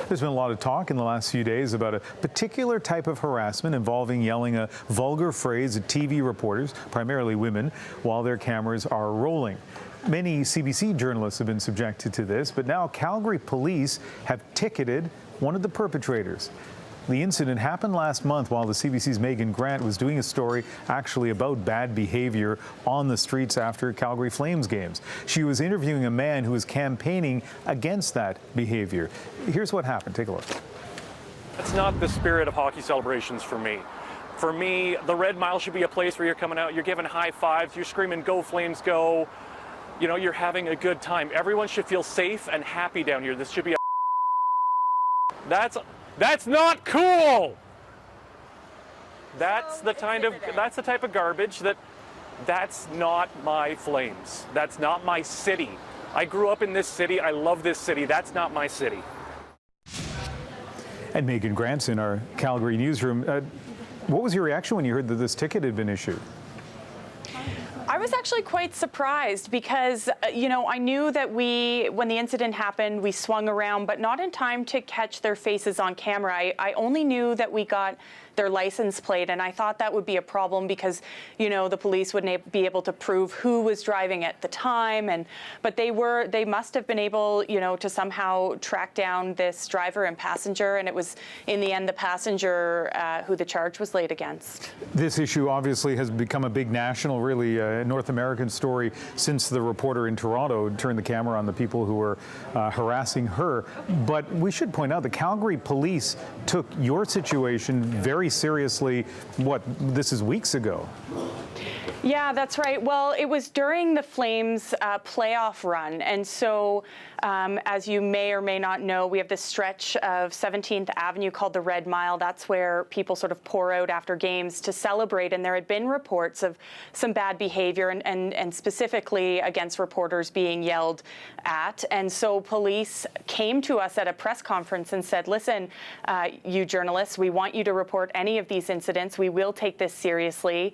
There's been a lot of talk in the last few days about a particular type of harassment involving yelling a vulgar phrase at TV reporters, primarily women, while their cameras are rolling. Many CBC journalists have been subjected to this, but now Calgary police have ticketed one of the perpetrators. The incident happened last month while the CBC's Megan Grant was doing a story actually about bad behavior on the streets after Calgary Flames games. She was interviewing a man who was campaigning against that behavior. Here's what happened. Take a look. That's not the spirit of hockey celebrations for me. For me, the Red Mile should be a place where you're coming out, you're giving high fives, you're screaming, "Go Flames, go." You know, you're having a good time. Everyone should feel safe and happy down here. This should be a... That's not cool. That's the type of garbage that's not my Flames. That's not my city. I grew up in this city. I love this city. That's not my city. And Megan Grant's in our Calgary newsroom. What was your reaction when you heard that this ticket had been issued? I was actually quite surprised because, you know, I knew that when the incident happened, we swung around, but not in time to catch their faces on camera. I only knew that we got their license plate, and I thought that would be a problem because, you know, the police wouldn't be able to prove who was driving at the time, but they must have been able, you know, to somehow track down this driver and passenger, and it was in the end the passenger who the charge was laid against. This issue obviously has become a big national, really North American story since the reporter in Toronto turned the camera on the people who were harassing her. But we should point out the Calgary police took your situation very seriously. This is weeks ago. Yeah, that's right. Well, it was during the Flames playoff run. And so, as you may or may not know, we have this stretch of 17th Avenue called the Red Mile. That's where people sort of pour out after games to celebrate. And there had been reports of some bad behavior and specifically against reporters being yelled at. And so police came to us at a press conference and said, listen, you journalists, we want you to report any of these incidents. We will take this seriously.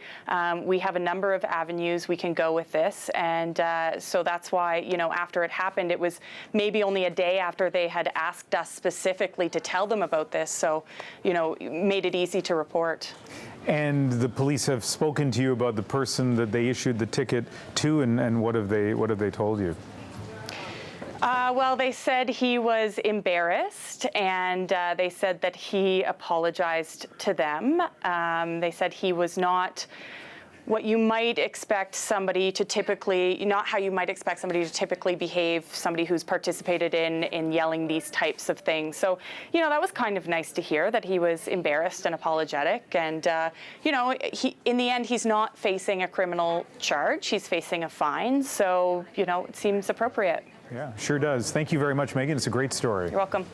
We have a number of avenues we can go with this, and so that's why, you know, after it happened, it was maybe only a day after they had asked us specifically to tell them about this, so, you know, made it easy to report. And the police have spoken to you about the person that they issued the ticket to, and what have they told you? Well, they said he was embarrassed, and they said that he apologized to them. They said he was not what you might expect somebody to typically, not how you might expect somebody to typically behave, somebody who's participated in yelling these types of things. So, you know, that was kind of nice to hear that he was embarrassed and apologetic. And, you know, in the end, he's not facing a criminal charge. He's facing a fine. So, you know, it seems appropriate. Yeah, sure does. Thank you very much, Megan. It's a great story. You're welcome.